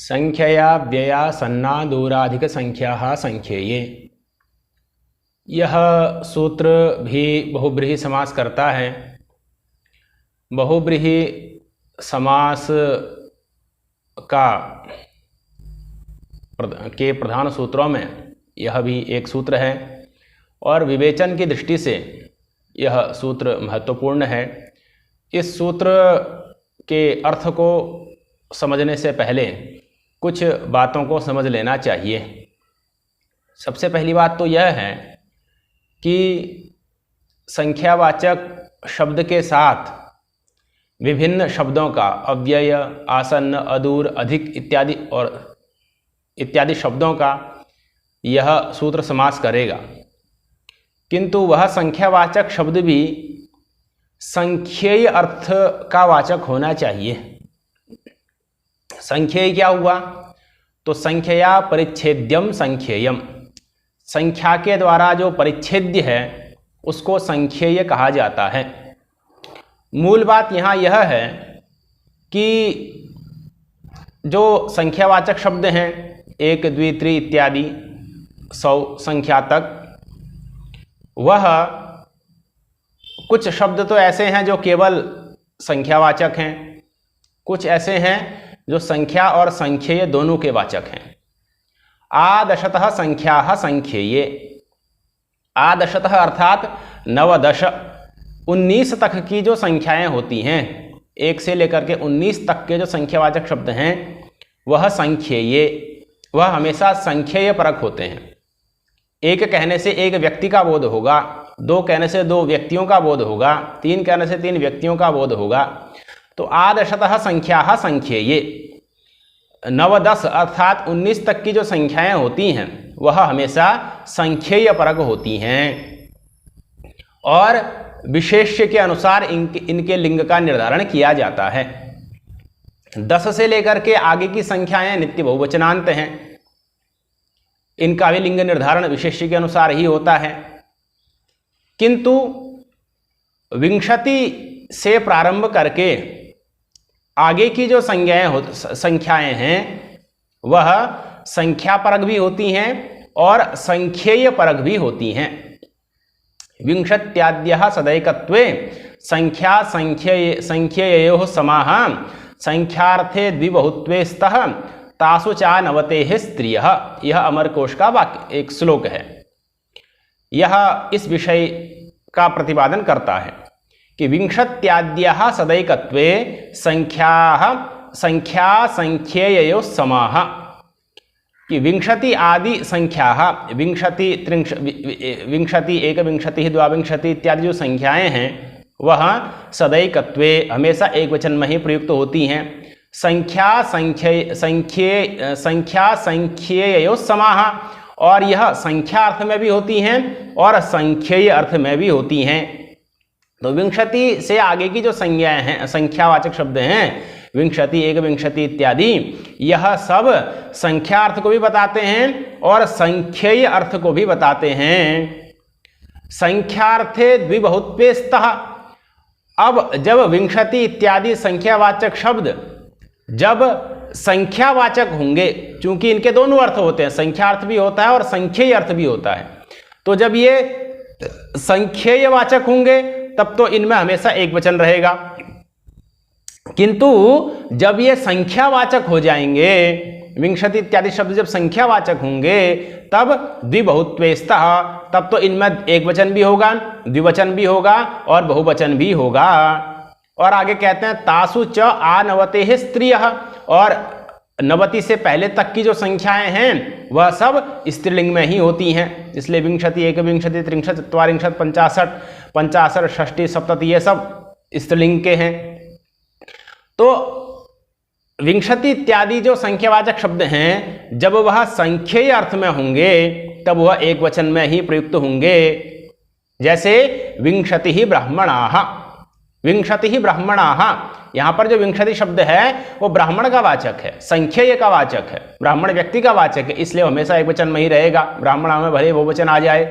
संख्यया व्यया सन्ना दूराधिक संख्या संख्येये। यह सूत्र भी बहुब्रीहि समास करता है। बहुब्रीहि समास के प्रधान सूत्रों में यह भी एक सूत्र है और विवेचन की दृष्टि से यह सूत्र महत्वपूर्ण है। इस सूत्र के अर्थ को समझने से पहले कुछ बातों को समझ लेना चाहिए। सबसे पहली बात तो यह है कि संख्यावाचक शब्द के साथ विभिन्न शब्दों का अव्यय, आसन्न, अदूर, अधिक इत्यादि शब्दों का यह सूत्र समास करेगा, किंतु वह संख्यावाचक शब्द भी संख्येय अर्थ का वाचक होना चाहिए। संख्येय क्या हुआ? तो संख्यया परिच्छेद्यम संख्येयम, संख्या के द्वारा जो परिच्छेद्य है उसको संख्येय कहा जाता है। मूल बात यहाँ यह है कि जो संख्यावाचक शब्द हैं, एक, द्वि, त्रि इत्यादि 100 संख्या तक, वह कुछ शब्द तो ऐसे हैं जो केवल संख्यावाचक हैं, कुछ ऐसे हैं जो संख्या और संख्येय दोनों के वाचक हैं। आदशतः संख्याः संख्येये, आदशतः अर्थात 19 तक की जो संख्याएं होती हैं, 1 से लेकर के 19 तक के जो संख्यावाचक शब्द हैं वह संख्येये, वह हमेशा संख्येय परक होते हैं। एक कहने से एक व्यक्ति का बोध होगा, 2 कहने से 2 व्यक्तियों का बोध होगा, 3 कहने से 3 व्यक्तियों का बोध होगा। तो आदशतः संख्याः संख्येये, 9-10 अर्थात 19 तक की जो संख्याएं होती हैं वह हमेशा संख्येय परक होती हैं और विशेष्य के अनुसार इनके लिंग का निर्धारण किया जाता है। 10 से लेकर के आगे की संख्याएं नित्य बहुवचनांत हैं, इनका भी लिंग निर्धारण विशेष्य के अनुसार ही होता है। किंतु 20 से प्रारंभ करके आगे की जो संख्याएं हैं वह संख्या परक भी होती हैं और संख्येय परक भी होती हैं। 20 सदैकत्वे संख्या संख्येयोः समाः संख्यार्थे द्विबहुत्वे स्तः तासु चा नवतेः स्त्रियः। यह अमरकोश का वाक्य एक श्लोक है। यह इस विषय का प्रतिपादन करता है कि 20 सदैकत्वे संख्या संख्येयोः समाः, कि 20 आदि संख्या 20, 21, 22 इत्यादि जो संख्याएं हैं वह सदैकत्वे हमेशा एक वचन में ही प्रयुक्त होती हैं। संख्या संख्येयोः समाः, और यह संख्या अर्थ में भी होती हैं और संख्येय अर्थ में भी होती हैं। तो 20 से आगे की जो संज्ञाएं हैं, संख्यावाचक शब्द हैं, 20, 21 इत्यादि, यह सब संख्या अर्थ को भी बताते हैं और संख्येय अर्थ को भी बताते हैं। संख्यार्थे द्विबहुत्वे स्तः। अब जब 20 इत्यादि संख्यावाचक शब्द जब संख्यावाचक होंगे, चूंकि इनके दोनों अर्थ होते हैं, संख्या अर्थ भी होता है और संख्येय अर्थ भी होता है, तो जब ये संख्येय वाचक होंगे तब तो इनमें हमेशा एक वचन रहेगा। किंतु जब ये संख्यावाचक हो जाएंगे, 20 इत्यादि शब्द जब संख्यावाचक होंगे तब द्विबहुत्वे स्तः, तब तो इनमें एक वचन भी होगा, द्विवचन भी होगा और बहुवचन भी होगा। और आगे कहते हैं तासु च आनवतेः स्त्रियः, और 90 से पहले तक की जो संख्याएं हैं वह सब स्त्रीलिंग में ही होती हैं। इसलिए 20, 21, 23, 24, 50, 55, 60, 70 ये सब स्त्रीलिंग के हैं। तो 20 इत्यादि जो संख्यावाचक शब्द हैं जब वह संख्येय अर्थ में होंगे तब वह एक वचन में ही प्रयुक्त होंगे। जैसे 20 ब्राह्मणाः, 20 ब्राह्मणाः, यहाँ पर जो 20 शब्द है वो ब्राह्मण का वाचक है, संख्येय का वाचक है, ब्राह्मण व्यक्ति का वाचक है, इसलिए हमेशा एक वचन में ही रहेगा। ब्राह्मणा में भले बहुवचन आ जाए,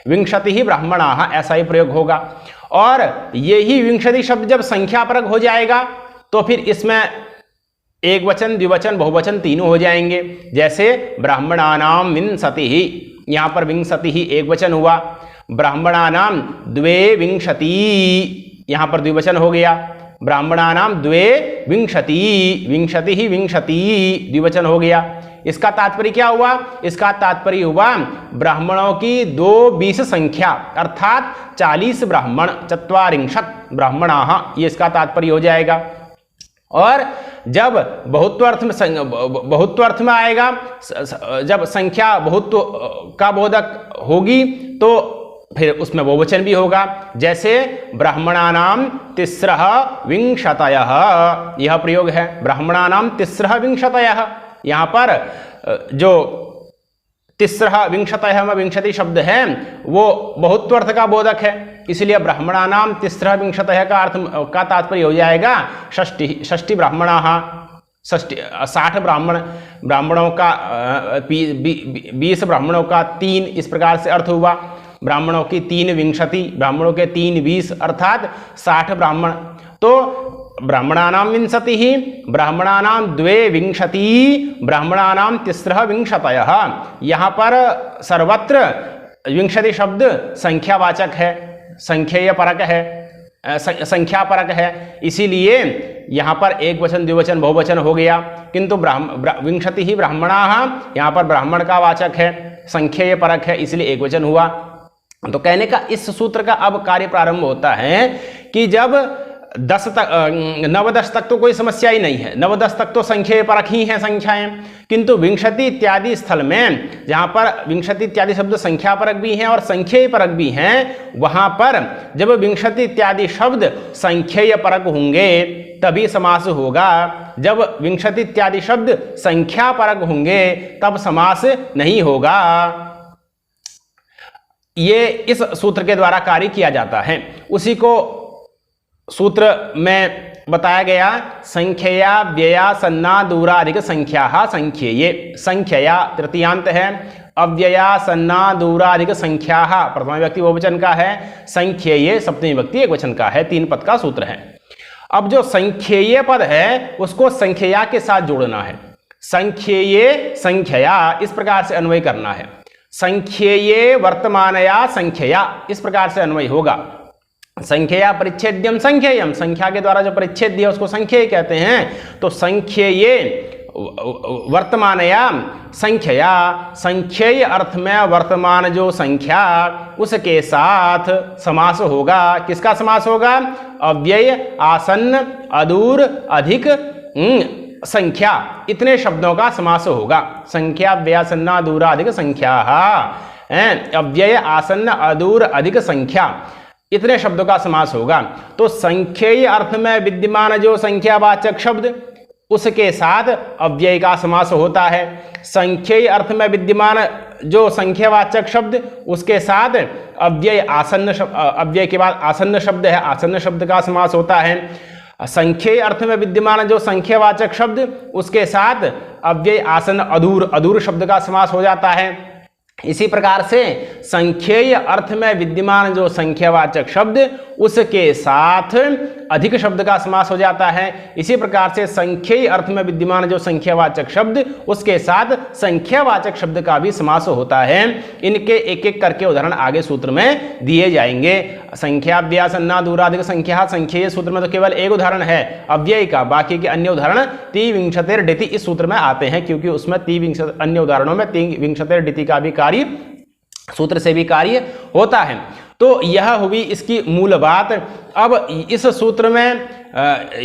20 ब्राह्मणाः ऐसा ही प्रयोग होगा। और यही 20 शब्द जब संख्या परक हो जाएगा तो फिर इसमें एक वचन, द्विवचन, बहुवचन तीनों हो जाएंगे। जैसे ब्राह्मणानाम विंशतिः, यहाँ पर विंशतिः एक वचन हुआ। ब्राह्मणानाम द्वे विंशति, यहाँ पर द्विवचन हो गया। ब्राह्मणानाम द्वे विंशति, विंशतिः विंशति द्विवचन हो गया। इसका तात्पर्य क्या हुआ? इसका तात्पर्य हुआ ब्राह्मणों की 2 संख्या, अर्थात 40 ब्राह्मण, 44 ब्राह्मणाः, ये इसका तात्पर्य हो जाएगा। और जब बहुत्वर्थ में आएगा, जब संख्या बहुत्व का बोधक होगी तो फिर उसमें बहुवचन भी होगा। जैसे ब्राह्मणानाम तिस्रः विंशतयः, यह प्रयोग है, ब्राह्मणानाम तिस्रः विंशतयः। यहाँ पर जो तिस्रः विंशतयः में विंशति शब्द है वो बहुत्वर्थ का बोधक है, इसलिए ब्राह्मणानाम तिस्रः विंशतयः का अर्थ का तात्पर्य हो जाएगा षष्ठी ब्राह्मणाः, 60 ब्राह्मणों का 20 ब्राह्मणों का 3, इस प्रकार से अर्थ हुआ। ब्राह्मणों की 3 विंशति, ब्राह्मणों के 3 20, अर्थात 60 ब्राह्मण। तो ब्राह्मणानाम विंशतिः, ब्राह्मणानाम द्वे विंशति, ब्राह्मणानाम तिस्रः विंशतयः। यहाँ पर सर्वत्र विंशति शब्द संख्यावाचक है, संख्येय परक है, संख्या परक है, इसीलिए यहाँ पर एक वचन, द्विवचन, बहुवचन हो गया। किंतु विंशति ही ब्राह्मणाः, यहाँ पर ब्राह्मण का वाचक है, संख्येय परक है, इसलिए एक वचन हुआ। तो कहने का इस सूत्र का अब कार्य प्रारंभ होता है कि जब 10 तक 9-10 तक तो कोई समस्या ही नहीं है, 9-10 तक तो संख्येय परक ही हैं संख्याएं, किंतु विंशति इत्यादि स्थल में जहां पर विंशति इत्यादि शब्द संख्या परक भी हैं और संख्येय परक भी हैं, वहां पर जब विंशति इत्यादि शब्द संख्येय परक होंगे तभी समास होगा। जब विंशति इत्यादि शब्द संख्या परक होंगे तब समास नहीं होगा। ये इस सूत्र के द्वारा कार्य किया जाता है। उसी को सूत्र में बताया गया, संख्यया व्यया सन्ना दूराधिक संख्या संख्येये। संख्यया तृतीयांत है, अव्यया सन्ना दूराधिक संख्या प्रथमा विभक्ति बहुवचन का है, संख्येये सप्तमी विभक्ति एकवचन का है। 3 पद का सूत्र है। अब जो संख्येय पद है उसको संख्यया के साथ जोड़ना है। संख्येये संख्यया, इस प्रकार से अन्वय करना है। संख्येये वर्तमानया संख्यया, इस प्रकार से अन्वय होगा। संख्यया परिच्छेद्यम संख्येयम, संख्या के द्वारा जो परिच्छेद दिया उसको संख्येय कहते हैं। तो संख्येये वर्तमानया संख्यया, संख्येय अर्थ में वर्तमान जो संख्या उसके साथ समास होगा। किसका समास होगा? अव्यय, आसन्न, अदूर, अधिक, संख्या, इतने शब्दों का समास होगा। संख्या, व्ययासन्ना, दूरा, अधिक संख्या, अव्यय, आसन्न, अदूर, अधिक संख्या, इतने शब्दों का समास होगा। तो संख्येय अर्थ में विद्यमान जो संख्यावाचक शब्द उसके साथ अव्यय का समास होता है। संख्येय अर्थ में विद्यमान जो संख्यावाचक शब्द उसके साथ अव्यय, आसन्न, अव्यय के बाद आसन्न शब्द है, आसन्न शब्द का समास होता है। संख्येय अर्थ में विद्यमान जो संख्यावाचक शब्द उसके साथ अव्यय, आसन्न, अदूर, अदूर शब्द का समास हो जाता है। इसी प्रकार से संख्येय अर्थ में विद्यमान जो संख्यावाचक शब्द उसके साथ अधिक शब्द का समास हो जाता है। इसी प्रकार से संख्येय अर्थ में विद्यमान जो संख्यावाचक शब्द उसके साथ संख्यावाचक शब्द का भी समास होता है। इनके एक एक करके उदाहरण आगे सूत्र में दिए जाएंगे। संख्या, व्यासन्ना, दूराधिक संख्या, संख्येय सूत्र में तो केवल एक उदाहरण है अव्यय का, बाकी के अन्य उदाहरण त्रिविंशतिर्डिति इस सूत्र में आते हैं, क्योंकि उसमें अन्य उदाहरणों में त्रिविंशतिर्डिति का भी कार्य सूत्र से भी कार्य होता है। तो यह हुई इसकी मूल बात। अब इस सूत्र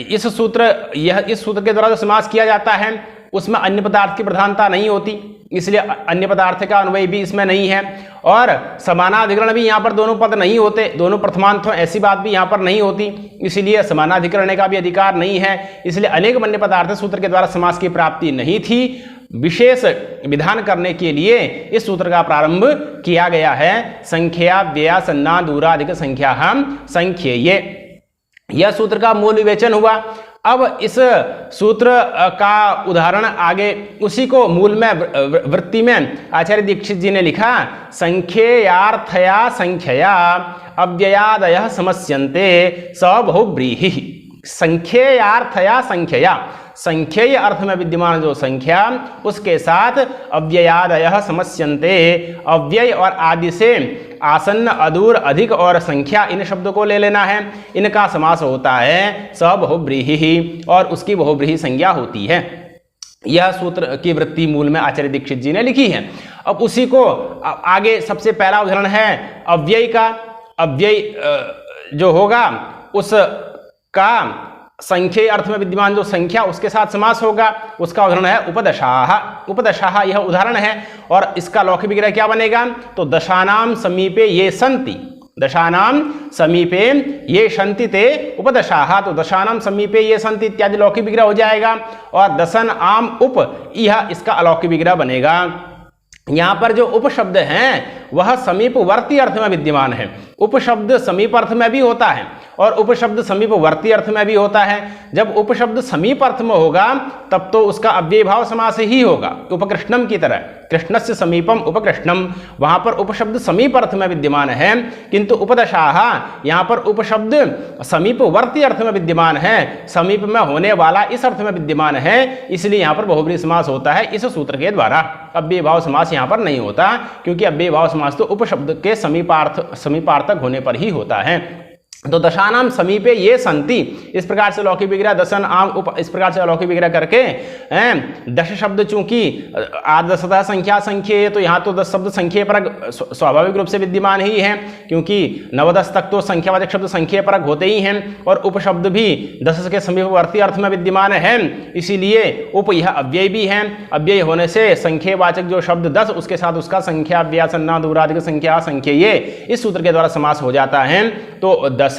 इस सूत्र के द्वारा जो समास किया जाता है उसमें अन्य पदार्थ की प्रधानता नहीं होती, इसलिए अन्य पदार्थ का अन्वय भी इसमें नहीं है। और समानाधिकरण भी यहाँ पर दोनों पद नहीं होते, दोनों प्रथमांत हो, ऐसी बात भी यहाँ पर नहीं होती, इसलिए समानाधिकरण का भी अधिकार नहीं है। इसलिए अनेक अन्य पदार्थ सूत्र के द्वारा समास की प्राप्ति नहीं थी। विशेष विधान करने के लिए इस सूत्र का प्रारंभ किया गया है। संख्या, व्यया, सन्ना, दूरा, अधिक संख्या संख्येये। यह सूत्र का मूल विवेचन हुआ। अब इस सूत्र का उदाहरण आगे उसी को मूल में वृत्ति में आचार्य दीक्षित जी ने लिखा, संख्येयार्थया संख्यया अव्ययादयः समस्यन्ते स बहुव्रीहि। संख्येयार्थया संख्यया, संख्येय अर्थ में विद्यमान जो संख्या उसके साथ अव्ययादयः समस्यन्ते, अव्यय और आदि से आसन्न, अदूर, अधिक और संख्या इन शब्दों को ले लेना है। इनका समास होता है सबहुव्रीहि और उसकी बहुव्रीहि संज्ञा होती है। यह सूत्र की वृत्ति मूल में आचार्य दीक्षित जी ने लिखी है। अब उसी को आगे सबसे पहला उदाहरण है अव्यय का। अव्यय जो होगा उसका संख्येय अर्थ में विद्यमान जो संख्या उसके साथ समास होगा, उसका उदाहरण है उपदशाः। उपदशाः यह उदाहरण है और इसका लौकिक विग्रह क्या बनेगा? तो दशानाम समीपे ये संति, दशानाम समीपे ये संति ते उपदशाः, तो दशानाम समीपे ये संति इत्यादि लौकिक विग्रह हो जाएगा। और दशन आम उप यह इसका अलौकिक विग्रह बनेगा। यहाँ पर जो उपशब्द हैं वह समीपवर्ती अर्थ में विद्यमान है। उपशब्द समीप अर्थ में भी होता है और उपशब्द समीपवर्ती अर्थ में भी होता है। जब उपशब्द समीप अर्थ में होगा तब तो उसका अव्यय भाव समास ही होगा, उपकृष्णम की तरह, कृष्णस्य समीपम उपकृष्णम, वहां पर उपशब्द समीप अर्थ में विद्यमान है। किंतु उपदशाः यहाँ पर उपशब्द समीपवर्ती अर्थ में विद्यमान है, समीप में होने वाला इस अर्थ में विद्यमान है, इसलिए यहाँ पर बहुब्रीहि समास होता है इस सूत्र के द्वारा। अव्यय भाव समास यहाँ पर नहीं होता क्योंकि अव्यय भाव समास तो उपशब्द के समीपार्थक होने पर ही होता है। तो दशानाम समीपे ये संति, इस प्रकार से लौकिक विग्रह दशन आम उप, इस प्रकार से अलौकिक विग्रह करके दश शब्द चूंकि आदशतः संख्या संख्येय, तो यहाँ तो 10 शब्द संख्येय परक स्वाभाविक रूप से विद्यमान ही है क्योंकि 9-10 तक तो संख्यावाचक शब्द संख्येय परक होते ही हैं और उपशब्द भी 10 के समीपवर्ती अर्थ में विद्यमान है, इसीलिए उप यह अव्यय भी है। अव्यय होने से संख्येयवाचक जो शब्द 10 उसके साथ उसका संख्या व्यासन्ना दूराधिक संख्या संख्येय इस सूत्र के द्वारा समास हो जाता है। तो दशन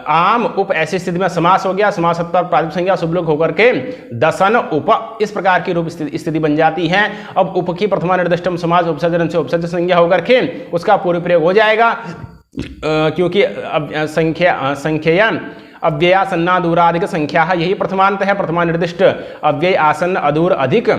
आम उप ऐसी स्थिति में समास हो गया, समास सत्ता प्रातिपदिक संज्ञा शुभलोक होकर के दशन उप इस प्रकार की रूप स्थिति बन जाती है। अब उप की प्रथमा निर्दिष्टम समास उपसर्जन से उपसर्ज संज्ञा होकर के उसका पूर्ण प्रयोग हो जाएगा क्योंकि संख्येयं अव्यया सन्ना दूराधिक संख्या यही प्रथमांत है, प्रथमा निर्दिष्ट अव्यय आसन्न अदूर अधिक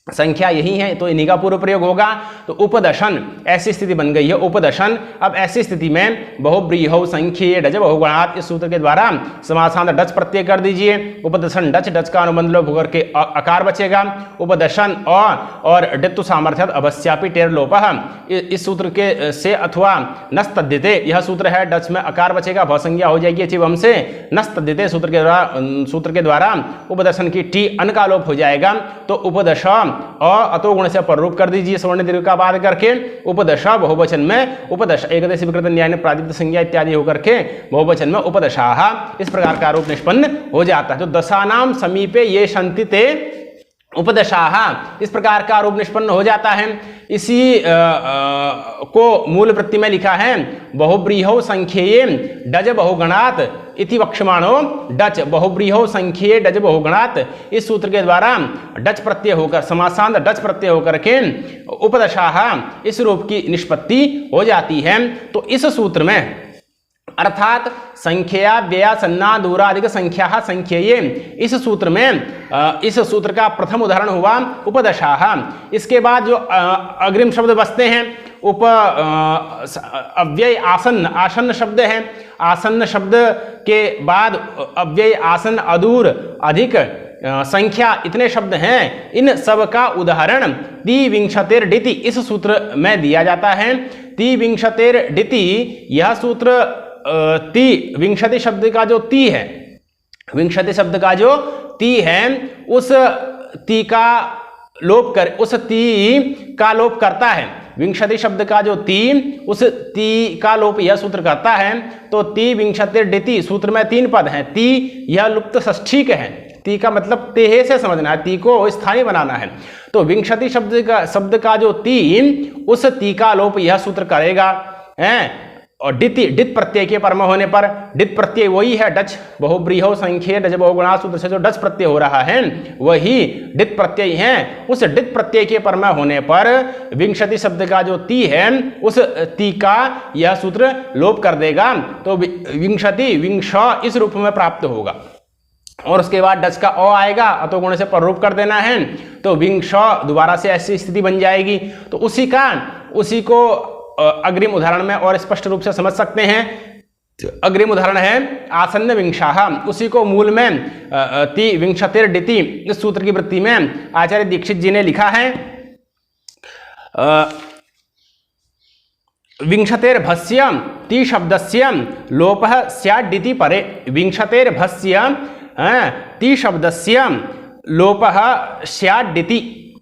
संख्या यही है, तो इन्हीं का पूर्व प्रयोग होगा। तो उपदशन ऐसी स्थिति बन गई है, उपदशन। अब ऐसी स्थिति में बहुब्रीहौ संख्ये डज बहुगुणात् इस सूत्र के द्वारा समासांत डच प्रत्यय कर दीजिए। उपदशन डच, डच का अनुबंध लोप होकर के अकार बचेगा। उपदशन और डित्तु सामर्थ्यात् अवश्यापि टेर लोपः इस सूत्र के से अथवा नस्तद्धिते यह सूत्र है, डच में अकार बचेगा, भ संज्ञा हो जाएगी चिवम से नस्तद्धिते सूत्र के द्वारा उपदशन की टी अन का लोप हो जाएगा। तो उपदश और अतो गुण से पररूप कर दीजिए स्वर्ण दीर्घ का बाद करके। उपदशा बहुवचन में उपदश एकदश विकृत न्याय ने प्रातिपदिक संज्ञा इत्यादि होकर के बहुवचन में उपदशाः इस प्रकार का रूप निष्पन्न हो जाता है। तो दशानाम समीपे ये संति ते उपदशाः इस प्रकार का रूप निष्पन्न हो जाता है। इसी को मूल वृत्ति में लिखा है बहुब्रीहौ संख्येय डज बहुगणात् इति वक्ष्यमाणो डच बहुब्रीहौ संख्येय डज बहुगणात् इस सूत्र के द्वारा डच प्रत्यय होकर समासांत डच प्रत्यय होकर के उपदशाः इस रूप की निष्पत्ति हो जाती है। तो इस सूत्र में अर्थात संख्या व्यया सन्ना दूराधिक संख्या संख्येय इस सूत्र में इस सूत्र का प्रथम उदाहरण हुआ उपदशाः। इसके बाद जो अग्रिम शब्द बचते हैं उप अव्यय आसन्न, आसन्न शब्द है। आसन्न शब्द के बाद अव्यय आसन्न अदूर अधिक संख्या इतने शब्द हैं। इन सब का उदाहरण तिविंशतिर्डिति इस सूत्र में दिया जाता है। तिविंशतिर्डिति यह सूत्र ती विंशति शब्द का जो ती है, विंशति शब्द का जो ती है उस ती का लोप कर उस ती का लोप करता है। विंशति शब्द का जो ती उस ती का लोप यह सूत्र करता है। तो ती विंशतिर्डिति सूत्र में 3 पद हैं। ती यह लुप्त षष्ठीक है, ती का मतलब तेहे से समझना है, ती को स्थानीय बनाना है। तो विंशति शब्द का जो ती उस ती का लोप यह सूत्र करेगा है। और डित प्रत्यय के परम होने पर डित प्रत्यय वही है डच बहुब्रीहौ संख्येय डज बहुगुणात् सूत्र से जो डच प्रत्यय हो रहा है वही डित प्रत्यय है। उस डित प्रत्यय के परम होने पर विंशति शब्द का जो ती है उस ती का यह सूत्र लोप कर देगा। तो विंशति विंश इस रूप में प्राप्त होगा और उसके बाद डच का अ आएगा, अतो गुण से पररूप कर देना है। तो विंश दोबारा से ऐसी स्थिति बन जाएगी। तो उसी को अग्रिम उदाहरण में और स्पष्ट रूप से समझ सकते हैं। अग्रिम उदाहरण है आसन्न विंशाः। उसी को मूल में ति विंशतिर डिति इस सूत्र की वृत्ति में आचार्य दीक्षित जी ने लिखा है विंशतेर्भस्य ति शब्दस्य लोपः स्यात् डिति परे। विंशतेर्भस्य ति शब्दस्य लोपः स्यात् डिति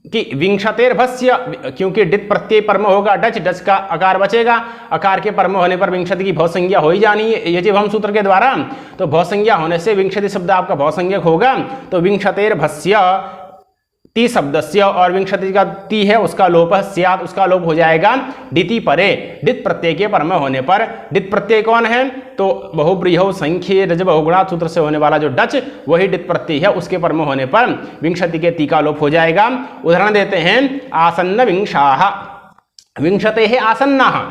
कि विंशतेर्भस्य, क्योंकि डित प्रत्यय परम होगा डच, डच का आकार बचेगा, आकार के परम होने पर विंशति की भौसंज्ञा हो ही जानी है ये जब हम सूत्र के द्वारा। तो भौसंज्ञा होने से विंशति शब्द आपका भौसंज्ञक होगा। तो विंशतेर्भस्य ति शब्दस्य और विंशति का ति है उसका लोप स्यात्, उसका लोप हो जाएगा डिति परे, डित प्रत्यय के परम होने पर। डित प्रत्यय कौन है? तो बहुब्रीहौ संख्ये रज बहुगुणात् सूत्र से होने वाला जो डच वही डित प्रत्यय है, उसके परम होने पर विंशति के ति का लोप हो जाएगा। उदाहरण देते हैं आसन्न विंशाः। विंशतेः आसन्नाः,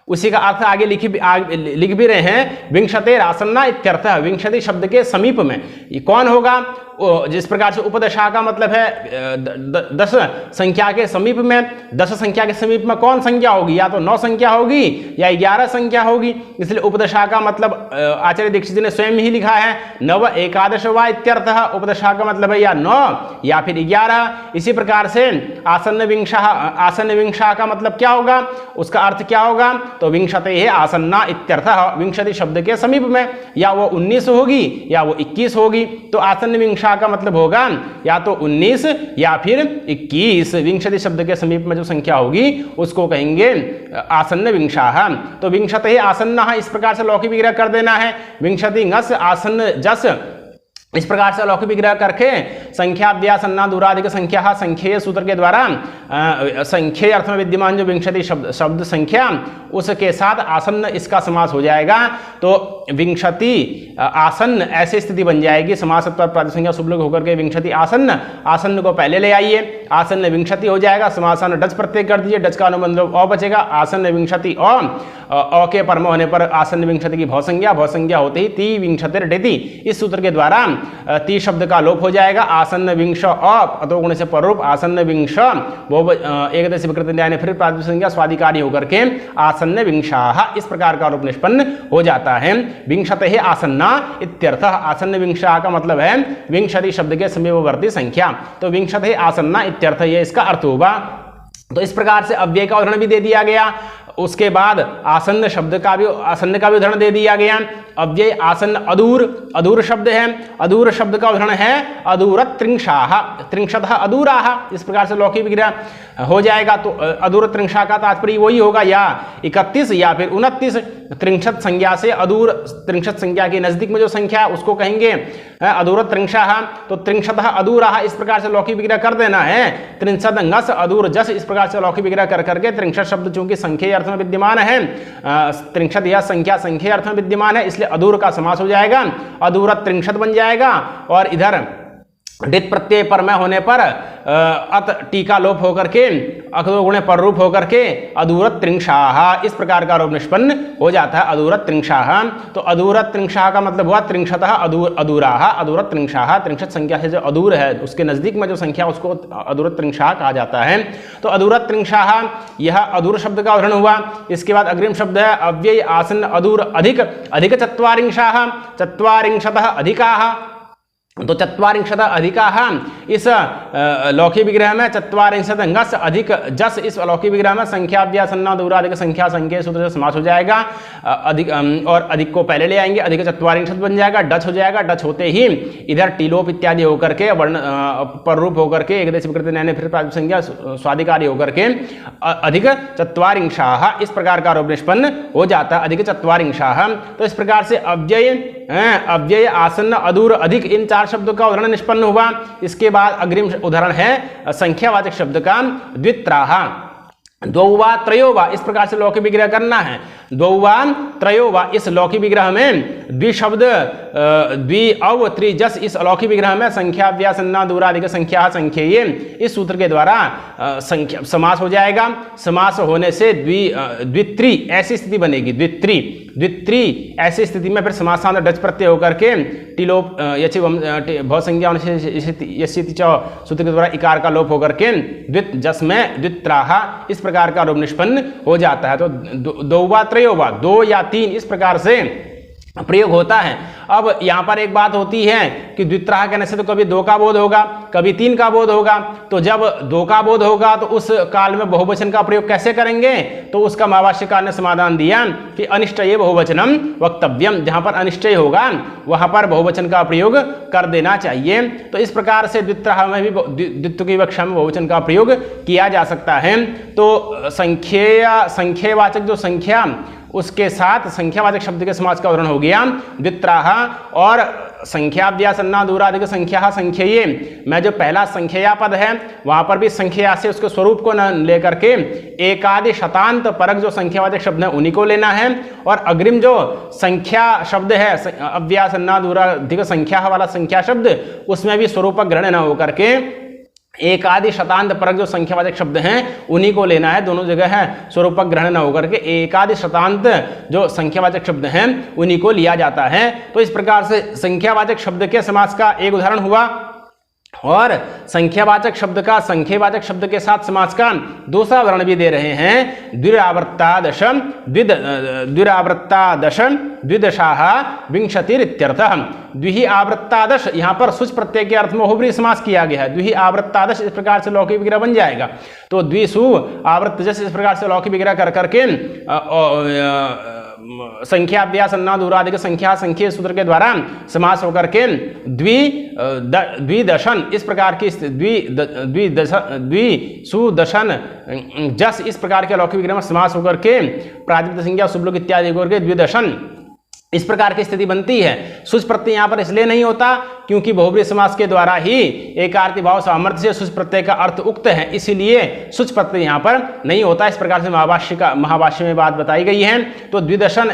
उसी का अर्थ आगे लिख भी रहे हैं विंशतेर आसन्ना इत्यर्थः। विंशति शब्द के समीप में ये कौन होगा? जिस प्रकार से उपदशा का मतलब है 10 संख्या के समीप में, 10 संख्या के समीप में कौन संख्या होगी? या तो 9 संख्या होगी या 11 संख्या होगी। इसलिए उपदशा का मतलब आचार्य दीक्षित जी ने स्वयं ही लिखा है नव एकादश वा इत्यर्थः। उपदशा का मतलब है या 9 या फिर 11। इसी प्रकार से आसन्न विंशाः, आसन्न विंशाः का मतलब क्या होगा? उसका अर्थ क्या होगा? तो विंशतेः आसन्ना इत्यर्थः। विंशति शब्द के समीप में या वो 19 होगी या वो 21 होगी। तो आसन्न विंशाः का मतलब होगा या तो 19 या फिर 21। विंशति शब्द के समीप में जो संख्या होगी उसको कहेंगे आसन्न विंशाः। तो विंशतेः आसन्नाः इस प्रकार से लौकिक विग्रह कर देना है। विंशति ngस आसन्न जस, इस प्रकार से लौकिक विग्रह करके संख्या व्यासन्ना दूराधिक संख्या संख्येय सूत्र के द्वारा संख्येय अर्थ में विद्यमान जो विंशति शब्द संख्या उसके साथ आसन्न इसका समास हो जाएगा। तो विंशति आसन्न ऐसी स्थिति बन जाएगी। समास प्रातिसंख्या शुभलोक होकर के विंशति आसन्न, आसन्न को पहले ले आइए, आसन्न विंशति हो जाएगा। समासन डच प्रत्यय कर दीजिए, डच का अनुबंध अ बचेगा। आसन्न विंशति अ के परम होने पर आसन्न विंशति की भौसंज्ञा, भौसंज्ञा होते ही ति विंशतिर डिति इस सूत्र के द्वारा ति शब्द का लोप हो जाएगा। आसन्न विंश अतो गुण से पररूप आसन्न विंश वो एकदश विकृत न्याय ने फिर प्रातिसंख्या स्वादिकारी होकर के आसन्न विंशाः इस प्रकार का रूप निष्पन्न हो जाता है। विंशतेः आसन्ना इत्यर्थः। आसन्न विंशाः का मतलब है विंशति शब्द के समीपवर्ती संख्या। तो विंशतेः आसन्ना इत्यर्थः ये इसका अर्थ होगा। तो इस प्रकार से अव्यय का उदाहरण भी दे दिया गया। उसके बाद आसन्न शब्द का भी, आसन्न का भी उदाहरण दे दिया गया। अव्यय आसन्न अदूर, अदूर शब्द है। अदूर शब्द का उदाहरण है अदूरत त्रिंशाः, त्रिंशतः अदूराः। इस प्रकार से लौकिक विग्रह हो जाएगा। तो अदूर त्रिंशा का तात्पर्य वही होगा या 31 या फिर 29। त्रिंशत संज्ञा से अदूर, त्रिंशत संख्या के नजदीक में जो संख्या है उसको कहेंगे अदूरत त्रिंशाः। तो त्रिंशतः अदूराः इस प्रकार से लौकिक विग्रह कर देना है। त्रिंशत ngस अदूर जस इस प्रकार से लौकिक विग्रह कर करके त्रिंशत शब्द चूंकि संख्येय अर्थ में विद्यमान है, त्रिंशत या संख्या संख्येय अर्थ में विद्यमान है, इसलिए अदूर का समास हो जाएगा, अदूरत त्रिंशत बन जाएगा। और इधर डित प्रत्यय पर में होने पर अत टीका लोप होकर के अकदो गुणे पर रूप होकर के अदूरत त्रिंशाः इस प्रकार का रूप निष्पन्न हो जाता है। अदूरत त्रिंशाः। तो अदूरत त्रिंशाः का मतलब हुआ त्रिंशतः अदूराः, अदूरत त्रिंशाः। त्रिंशत संख्या से जो अदूर है उसके नजदीक में जो संख्या उसको अदूरत त्रिंशाः कहा जाता है। तो अदूरत त्रिंशाः यह अदूर शब्द का उदाहरण हुआ। इसके बाद अग्रिम शब्द है अव्यय आसन्न अदूर अधिक, अधिक चत्वारिंशाः, चत्वारिंशतः अधिकाः। तो चत्वारिंशत अधिकाः इस लौकिक विग्रह में चत्वारिंशत ngस अधिक जस इस लौकिक विग्रह में संख्या व्यासन्ना दूराधिक संख्या संख्येय सूत्र से समास हो जाएगा। अधिक और अधिक को पहले ले आएंगे, अधिक चत्वारिंशत बन जाएगा, डच हो जाएगा। डच होते ही इधर टीलोप इत्यादि होकर के वर्ण पर रूप होकर के एकदश विकृत न्याय ने फिर प्रातिसंख्या स्वादिकारी होकर के अधिक चत्वारिंशाः इस प्रकार का रूप निष्पन्न हो जाता है। अधिक चत्वारिंशाः। तो इस प्रकार से अव्यय, अव्यय आसन्न अदूर अधिक इन 4 शब्दों का उदाहरण निष्पन्न हुआ। इसके बाद अग्रिम उदाहरण है संख्यावाचक शब्द का द्वित्राः। द्वौवा त्रयोवा इस प्रकार से लौकिक विग्रह करना है। द्वौवा त्रयोवा इस लौकिक विग्रह में द्विशब्द द्वि अव त्रिजस इस लौकिक विग्रह में संख्या व्यासन्ना दूराधिक संख्या संख्येय इस सूत्र के द्वारा संख्या समास हो जाएगा। समास होने से द्वित्री ऐसी स्थिति बनेगी। द्वित्री, द्वित्री ऐसी स्थिति में फिर समासांत डच प्रत्यय होकर के टिलोप यचि भौसंज्ञा सूत्र के द्वारा इकार का लोप होकर के द्वित जस में द्वित्राः इस प्रकार का रूप निष्पन्न हो जाता है। तो दो वा त्रयो वा, 2 या 3 इस प्रकार से प्रयोग होता है। अब यहाँ पर एक बात होती है कि द्वित्राह कहने से तो कभी दो का बोध होगा, कभी तीन का बोध होगा। तो जब दो का बोध होगा तो उस काल में बहुवचन का प्रयोग कैसे करेंगे? तो उसका महाभाष्यकार ने समाधान दिया कि अनिष्टय बहुवचनम वक्तव्यम, जहां पर अनिष्टय होगा वहां पर बहुवचन का प्रयोग कर देना चाहिए। तो इस प्रकार से द्वित्राह में भी द्वित्व की विवक्षा में बहुवचन का प्रयोग किया जा सकता है। तो संख्यावाचक जो संख्या, उसके साथ संख्यावाचक शब्द के समास का उदाहरण हो गया द्वित्राह। और संख्याव्यासन्नादूरादिक संख्या संख्यये में जो पहला संख्या पद है वहां पर भी संख्या से उसके स्वरूप को न लेकर के एकादि शतांत परक जो संख्यावाचक शब्द है उन्हीं को लेना है। और अग्रिम जो संख्या शब्द है अव्यासन्नादूरादिक संख्या वाला संख्या शब्द, उसमें भी स्वरूप ग्रहण न होकर के एक आदि शतांत परक जो संख्यावाचक शब्द हैं उन्हीं को लेना है। दोनों जगह है स्वरूपक ग्रहण न होकर के एक आदि शतांत जो संख्यावाचक शब्द हैं उन्हीं को लिया जाता है। तो इस प्रकार से संख्यावाचक शब्द के समास का एक उदाहरण हुआ। और संख्यावाचक शब्द का संख्यावाचक शब्द के साथ समास का दूसरा उदाहरण भी दे रहे हैं। द्विरावृत्तादशम द्विदशाः विंशतिरित्यर्थः। द्विहि आवृत्तादश, यहाँ पर सुच प्रत्यय के अर्थ में बहुब्रीहि समास किया गया है। द्विहि आवृत्तादश इस प्रकार से लौकिक विग्रह बन जाएगा। तो द्विसु आवृत्तजस इस प्रकार से लौकिक विग्रह कर करके संख्याव्यासन्नादूरादिक संख्या संख्य सूत्र के द्वारा समास होकर के द्विदशन इस प्रकार की द्विसुदशन जस इस प्रकार के लौकिक विग्रह में समास होकर के प्रातिपदिक संज्ञा शुभलोक इत्यादि होकर के द्विदशन इस प्रकार की स्थिति बनती है। सुच प्रत्यय यहाँ पर इसलिए नहीं होता क्योंकि बहुब्रीहि समास के द्वारा ही एकार्ति भाव सामर्थ्य से सुच प्रत्यय का अर्थ उक्त है, इसीलिए सुच प्रत्यय यहाँ पर नहीं होता। इस प्रकार से महाभाष्य में बात बताई गई है। तो द्विदशन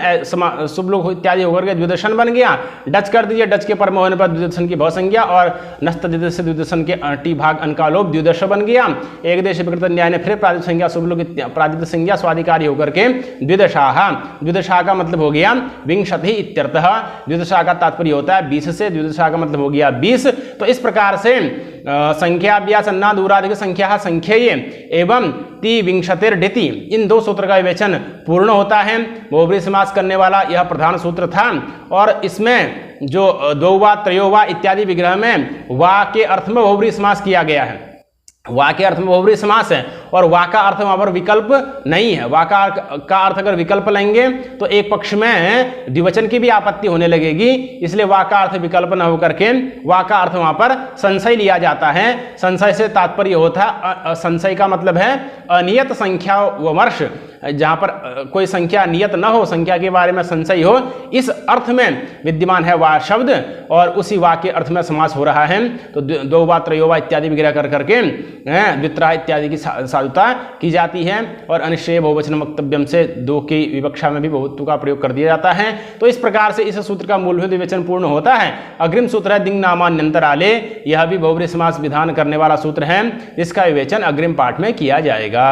शुभलोक इत्यादि होकर के द्विदशन बन गया। डच कर दीजिए, डच के परम होने पर द्विदशन की भव संज्ञा और नस्त से द्विदशन के टी भाग अनकालोप द्विदश बन गया। एक देश विकृत न्याय ने फिर प्रातिपदिक संज्ञा शुभलोक प्रातिपदिक संज्ञा स्वाधिकारी होकर के द्विदशाः, द्विदशा का मतलब हो गया विंशति इत्यर्थः। द्विदशा का तात्पर्य होता है 20 से, द्विदशा का मतलब हो गया 20। तो इस प्रकार से संख्याव्यासन्नादूरादिक संख्या संख्यये एवं ति विंशतिर्डिति इन दो सूत्र का विवेचन पूर्ण होता है। बहुब्रीहि समास करने वाला यह प्रधान सूत्र था। और इसमें जो दो वा त्रयो वा इत्यादि विग्रह में वा के अर्थ में बहुब्रीहि समास किया गया है। वा के अर्थ में बहुब्रीहि समास है और वा का अर्थ वहां पर विकल्प नहीं है। वा का अर्थ अगर विकल्प लेंगे तो एक पक्ष में द्विवचन की भी आपत्ति होने लगेगी, इसलिए वा का अर्थ विकल्प न होकर के वा का अर्थ वहां पर संशय लिया जाता है। संशय से तात्पर्य होता है, संशय का मतलब है अनियत संख्या वमर्श, जहां पर कोई संख्या नियत न हो, संख्या के बारे में संशय हो, इस अर्थ में विद्यमान है वा शब्द और उसी वा के अर्थ में समास हो रहा है। तो दो वा त्रयो वा इत्यादि विग्रह कर करके द्वित्राह इत्यादि की साधुता की जाती है। और अनिश्चय बहुवचन वक्तव्यम से दो की विवक्षा में भी बहुत्व का प्रयोग कर दिया जाता है। तो इस प्रकार से इस सूत्र का मूलभूत विवेचन पूर्ण होता है। अग्रिम सूत्र है दिङ् नामान्यन्तराले, यह भी बहुब्रीहि समास विधान करने वाला सूत्र है, जिसका विवेचन अग्रिम पाठ में किया जाएगा।